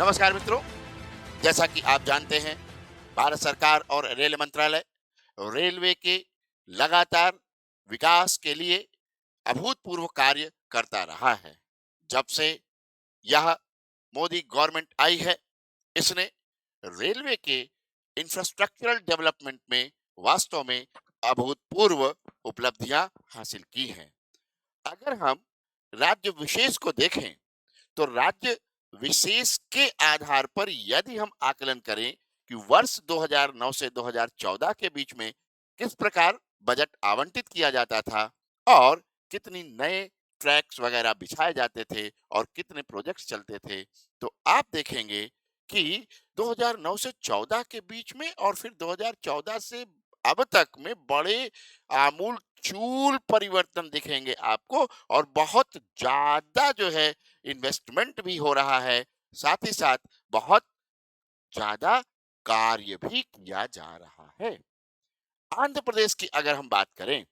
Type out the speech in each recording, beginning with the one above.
नमस्कार मित्रों, जैसा कि आप जानते हैं, भारत सरकार और रेल मंत्रालय रेलवे के लगातार विकास के लिए अभूतपूर्व कार्य करता रहा है। जब से यह मोदी गवर्नमेंट आई है, इसने रेलवे के इंफ्रास्ट्रक्चरल डेवलपमेंट में वास्तव में अभूतपूर्व उपलब्धियां हासिल की हैं। अगर हम राज्य विशेष को देखें, तो राज्य विशेष के आधार पर यदि हम आकलन करें कि वर्ष 2009 से 2014 के बीच में किस प्रकार बजट आवंटित किया जाता था और कितनी नए ट्रैक्स वगैरह बिछाए जाते थे और कितने प्रोजेक्ट्स चलते थे, तो आप देखेंगे कि 2009 से 14 के बीच में और फिर 2014 से अब तक में बड़े आमूल चूल परिवर्तन दिखेंगे आपको। और बहुत ज्यादा जो है इन्वेस्टमेंट भी हो रहा है, साथ ही साथ बहुत ज्यादा कार्य भी किया जा रहा है। आंध्र प्रदेश की अगर हम बात करें,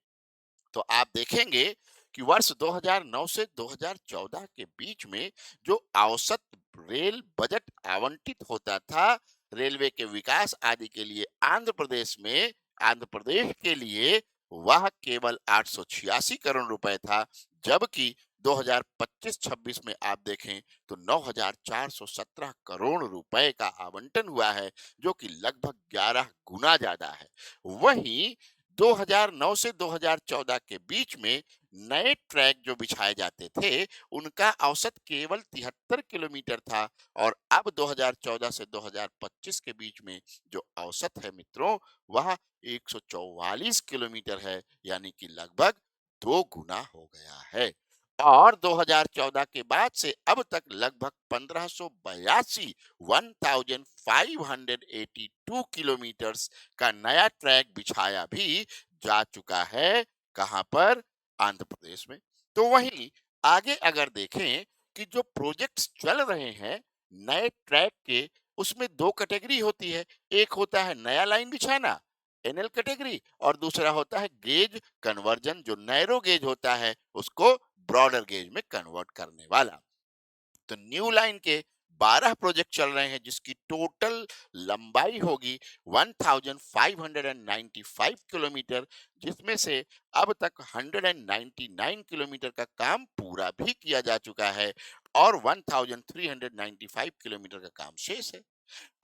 तो आप देखेंगे कि वर्ष 2009 से 2014 के बीच में जो औसत रेल बजट आवंटित होता था रेलवे के विकास आदि के लिए आंध्र प्रदेश के लिए, वह केवल 886 करोड़ रुपए था। जबकि 2025-26 में आप देखें तो 9,417 करोड़ रुपए का आवंटन हुआ है, जो कि लगभग 11 गुना ज्यादा है। वहीं 2009 से 2014 के बीच में नए ट्रैक जो बिछाए जाते थे, उनका औसत केवल 73 किलोमीटर था। और अब 2014 से 2025 के बीच में जो औसत है मित्रों, वह 144 किलोमीटर है, यानी कि लगभग 2 गुना हो गया है। और 2014 के बाद से अब तक लगभग 1582 1582 किलोमीटर्स का नया ट्रैक बिछाया भी जा चुका है। कहां पर? आंध्र प्रदेश में। तो वहीं आगे अगर देखें कि जो प्रोजेक्ट्स चल रहे हैं नए ट्रैक के, उसमें दो कैटेगरी होती है। एक होता है नया लाइन बिछाना, एनएल कैटेगरी, और दूसरा होता है गेज कन्वर्जन, जो नैरो गेज होता है उसको ब्रॉडर गेज में कन्वर्ट करने वाला। तो न्यू लाइन के 12 प्रोजेक्ट चल रहे हैं, जिसकी टोटल लंबाई होगी 1595 किलोमीटर, जिसमें से अब तक 199 किलोमीटर का काम पूरा भी किया जा चुका है और 1395 किलोमीटर का काम शेष है।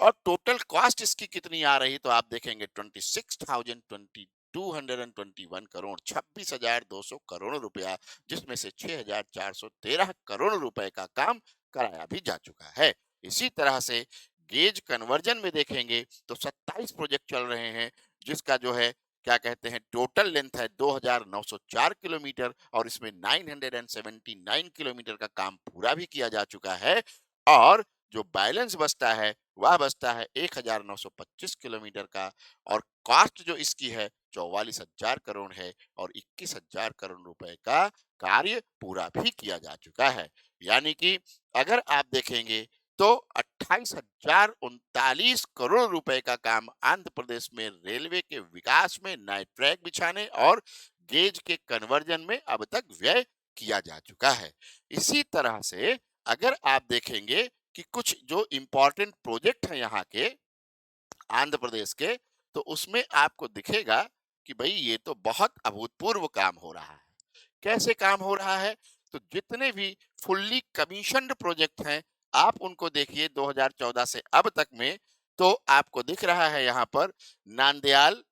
और टोटल कॉस्ट इसकी कितनी आ रही, तो आप देखेंगे 26,221 करोड़, 26,200 करोड़ रुपया, जिसमें से 6,413 करोड़ रुपए का काम कराया भी जा चुका है। इसी तरह से गेज कन्वर्जन में देखेंगे तो 27 प्रोजेक्ट चल रहे हैं, जिसका जो है क्या कहते हैं टोटल लेंथ है 2,904 किलोमीटर, और इसमें 979 किलोमीटर का काम पूरा भी किया जा चुका है। और जो बैलेंस बचता है वह बचता है 1,925 किलोमीटर का। और कॉस्ट जो इसकी है 44,000 करोड़ है, और 21,000 करोड़ रुपए का कार्य पूरा भी किया जा चुका है। यानी कि अगर आप देखेंगे तो 28,039 करोड़ रुपए का काम आंध्र प्रदेश में रेलवे के विकास में, नए ट्रैक बिछाने और गेज के कन्वर्जन में अब तक व्यय किया जा चुका है। इसी तरह से अगर आप देखेंगे कि कुछ जो इम्पोर्टेंट प्रोजेक्ट हैं यहाँ के आंध्र प्रदेश के, तो उसमें आपको दिखेगा कि भाई ये तो बहुत अभूतपूर्व काम हो रहा है। कैसे काम हो रहा है? तो जितने भी फुल्ली कमीशन्ड प्रोजेक्ट हैं, आप उनको देखिए 2014 से अब तक में, तो आपको दिख रहा है यहाँ पर नांदयाल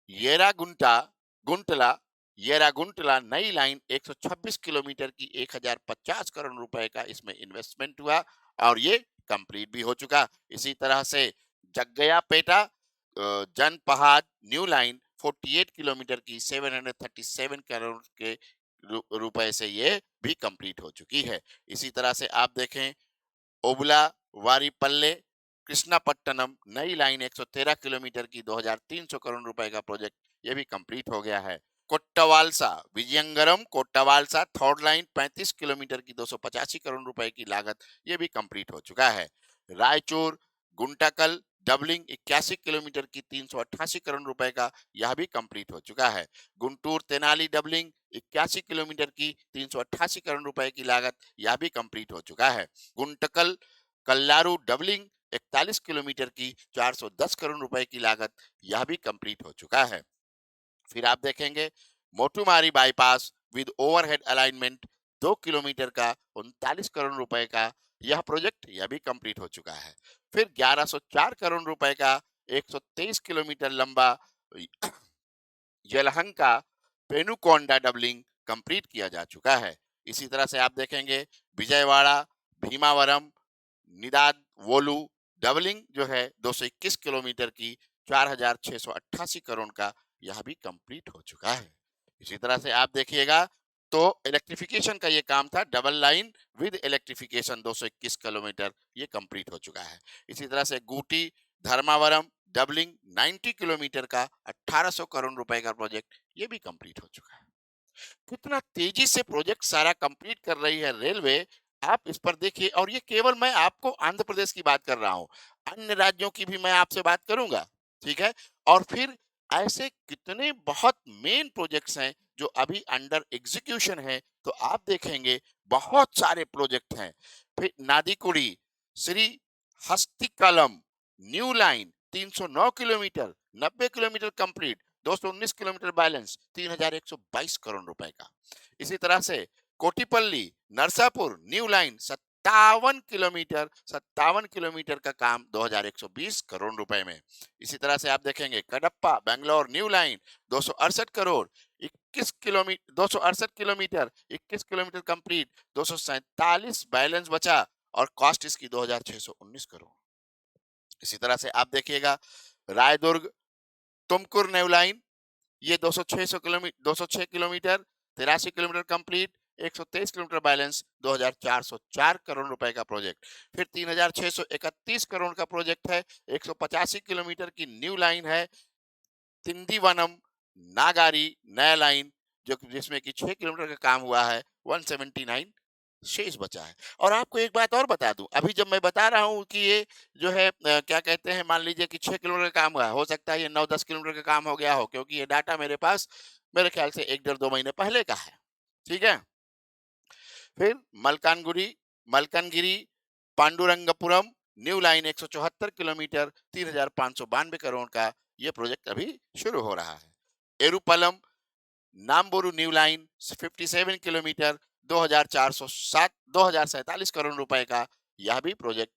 येरागुंटा गुंटला येरागुंटला नई लाइन 126 किलोमीटर की 1,050 करोड़ रुपए का इसमें इन्वेस्टमेंट हुआ और ये कंप्लीट भी हो चुका। इसी तरह से जगयापेटा जनपहाड़ न्यू लाइन 48 किलोमीटर की 737 करोड़ के रुपए से ये भी कंप्लीट हो चुकी है। इसी तरह से आप देखें ओबला वारीपल्ले कृष्णापट्टनम नई लाइन 113 किलोमीटर की 2,300 करोड़ रुपए का प्रोजेक्ट, ये भी कंप्लीट हो गया है। कोट्टावालसा विजयंगरम कोट्टावालसा थर्ड लाइन 35 किलोमीटर की 285 करोड़ रुपए की लागत, ये भी कंप्लीट हो चुका है। रायचूर गुंटाकल डबलिंग 81 किलोमीटर की 388 करोड़ रुपए का, यह भी कंप्लीट हो चुका है। गुंटूर तेनाली डबलिंग 81 किलोमीटर की 388 करोड़ रुपए की लागत, यह भी कंप्लीट हो चुका है। गुंटकल कल्लारू डबलिंग 41 किलोमीटर की 410 करोड़ रुपए की लागत, यह भी कंप्लीट हो चुका है। फिर आप देखेंगे Motumari bypass with overhead alignment 2 kilometre का 39 करोड़ रुपए का, यह प्रोजेक्ट यह भी कंप्लीट हो चुका है। फिर 1104 करोड़ रुपए का 123 किलोमीटर लंबा यलहंका पेनुकोंडा डबलिंग कंप्लीट किया जा चुका है। इसी तरह से आप देखेंगे विजयवाड़ा भीमावरम निदाद वोलू डबलिंग जो है 221 किलोमीटर की 4688 करोड़ का, यह भी कंप्लीट हो चुका है। इसी तरह से आप देखिएगा तो इलेक्ट्रिफिकेशन का ये काम था, double line with electrification 221 kilometre, ये कंप्लीट हो चुका है। इसी तरह से गुटी धर्मावरम डबलिंग 90 किलोमीटर का 1800 करोड़ रुपए का प्रोजेक्ट, ये भी कंप्लीट हो चुका है। कितना तेजी से प्रोजेक्ट सारा कंप्लीट कर रही है रेलवे, आप इस पर देखिए। और ये केवल मैं आपको आंध्र प्रदेश की बात कर रहा हूं, अन्य राज्यों की भी मैं आपसे बात करूंगा, ठीक है। और फिर ऐसे कितने बहुत मेन प्रोजेक्ट्स हैं जो अभी अंडर एग्जीक्यूशन है, तो आप देखेंगे बहुत सारे प्रोजेक्ट हैं। फिर Nadikudi Shri Hastikalam new line 309 kilometre 90 kilometre complete, 219 kilometre balance, 3122 crore रुपए का। इसी तरह से Kotipalli Narasapur new line 57 kilometre का काम 2120 करोड़ रुपए में। इसी तरह से आप देखेंगे Kadapa Bangalore new line 268 crore 21 kilometre 268 kilometre 21 kilometre complete, 247 balance बचा और कॉस्ट इसकी 2619 करोड़। इसी तरह से आप देखिएगा रायदुर्ग तुमकुर न्यू लाइन, ये 206 kilometre 83 kilometre complete, 123 kilometre balance, 2404 crore रुपए का प्रोजेक्ट। फिर 3631 करोड़ का प्रोजेक्ट है, 185 किलोमीटर की न्यू लाइन है तिंदीवनम नागारी नया लाइन, जो जिसमें कि 6 किलोमीटर का काम हुआ है, 179 शेष बचा है। और आपको एक बात और बता दूं, अभी जब मैं बता रहा हूं कि ये जो है क्या कहते हैं, मान लीजिए कि 6 किलोमीटर का काम हुआ है, हो सकता है ये 9-10 किलोमीटर का काम हो गया हो, क्योंकि ये डाटा मेरे पास मेरे ख्याल से 1 डेढ़ 2 महीने पहले का है, ठीक है। फिर Malkangiri Pandurangapuram new line 174 kilometre 3592 crore का, ये प्रोजेक्ट अभी शुरू हो रहा है। Errupalem Namburu new line 57 kilometre 2447 crore रुपए का, यह भी प्रोजेक्ट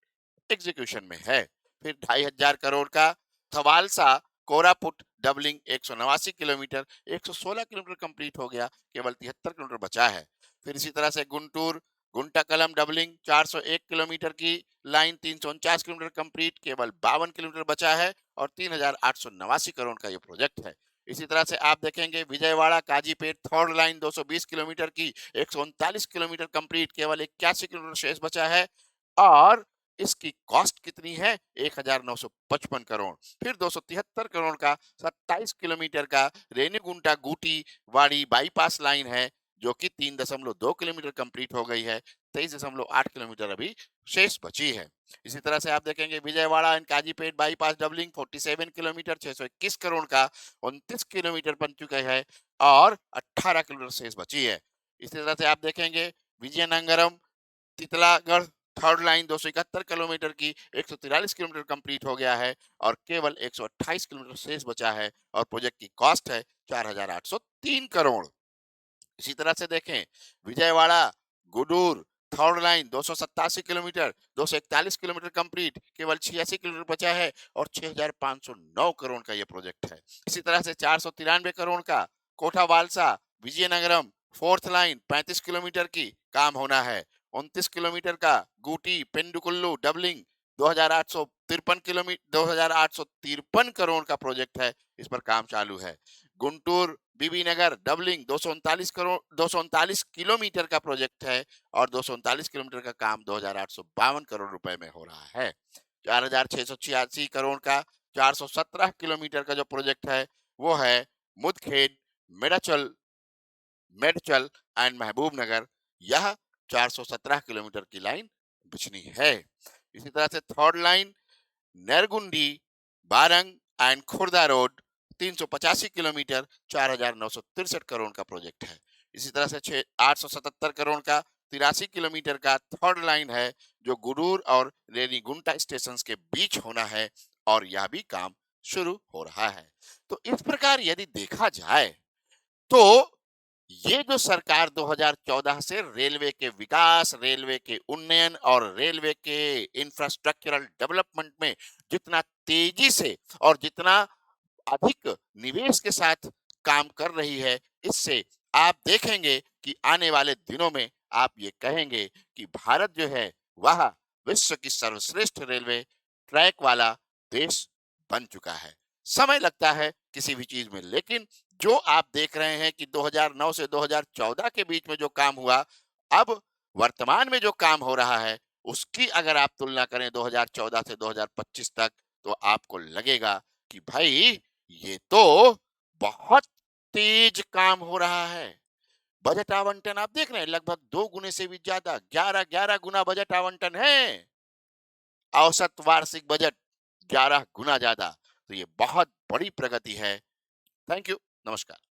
एग्जीक्यूशन में है। फिर 2500 करोड़ का Thavalsa Koraput doubling 189 kilometre 116 kilometre complete हो गया, केवल 73 किलोमीटर बचा है। फिर इसी तरह से गुंटूर गुंटाकलम डबलिंग 401 किलोमीटर की लाइन 349 किलोमीटर कंप्लीट, केवल 52 किलोमीटर बचा है और 3889 करोड़ का ये प्रोजेक्ट है। इसी तरह से आप देखेंगे Vijayawada Kazipet third line 220 kilometre की 139 किलोमीटर कंप्लीट, केवल 81 किलोमीटर शेष बचा है और इसकी कॉस्ट कितनी है, 1955 करोड़। फिर 273 करोड़ का 27 किलोमीटर का रेणुगुंटा गुटी वाड़ी बाईपास लाइन है, जो कि 3.2 किलोमीटर कंप्लीट हो गई है, 23.8 किलोमीटर अभी शेष बची है। इसी तरह से आप देखेंगे Vijayawada and Kazipet bypass doubling 47 kilometre 621 crore का 29 किलोमीटर बन चुका है और 18 किलोमीटर शेष बची है। इसी तरह से आप देखेंगे Vizianagaram Titlagarh third line 271 kilometre की 143 किलोमीटर कंप्लीट हो गया है और केवल 128 किलोमीटर शेष बचा है और प्रोजेक्ट की कॉस्ट है 4803 करोड़। इसी तरह से देखें Vijayawada Gudur third line 287 kilometre 241 kilometre complete, केवल 86 किलोमीटर बचा है और 6509 करोड़ का ये प्रोजेक्ट है। इसी तरह से 493 करोड़ का कोठा वालसा विजयनगरम फोर्थ लाइन 35 किलोमीटर की काम होना है। 29 किलोमीटर का गुटी पेंडुकुल्लू डबलिंग 2853 करोड़ का प्रोजेक्ट है, इस पर काम चालू है। गुंटूर बीबी नगर डबलिंग 239 किलोमीटर का प्रोजेक्ट है और 239 किलोमीटर का काम 2852 करोड़ रुपए में हो रहा है। 4686 करोड़ का 417 किलोमीटर का जो प्रोजेक्ट है वो है मुदखेड मेडाचल मेडचल एंड महबूब नगर, यह 417 किलोमीटर की लाइन बिछनी है। इसी तरह से third line Nergundi Barang and Khurda road 385 kilometre 4963 crore का प्रोजेक्ट है। इसी तरह से 877 करोड़ का 83 किलोमीटर का थर्ड लाइन है जो गुरूर और रेनीगुंटा स्टेशन के बीच होना है, और यह भी काम शुरू हो रहा है। तो इस प्रकार यदि देखा जाए तो ये जो सरकार 2014 से रेलवे के विकास, रेलवे के उन्नयन और रेलवे के इंफ्रास्ट्रक्चरल डेवलपमेंट में जितना तेजी से और जितना अधिक निवेश के साथ काम कर रही है, इससे आप देखेंगे कि आने वाले दिनों में आप ये कहेंगे कि भारत जो है वह विश्व की सर्वश्रेष्ठ रेलवे ट्रैक वाला देश बन चुका है। समय लगता है किसी भी चीज में, लेकिन जो आप देख रहे हैं कि 2009 से 2014 के बीच में जो काम हुआ, अब वर्तमान में जो काम हो रहा है, उसकी अगर आप तुलना करें 2014 से 2025 तक, तो आपको लगेगा कि भाई ये तो बहुत तेज काम हो रहा है। बजट आवंटन आप देख रहे हैं, लगभग 2 गुने से भी ज्यादा, 11 गुना बजट आवंटन है। औसत वार्षिक बजट 11 गुना ज्यादा। तो ये बहुत बड़ी प्रगति है। Thank you. नमस्कार।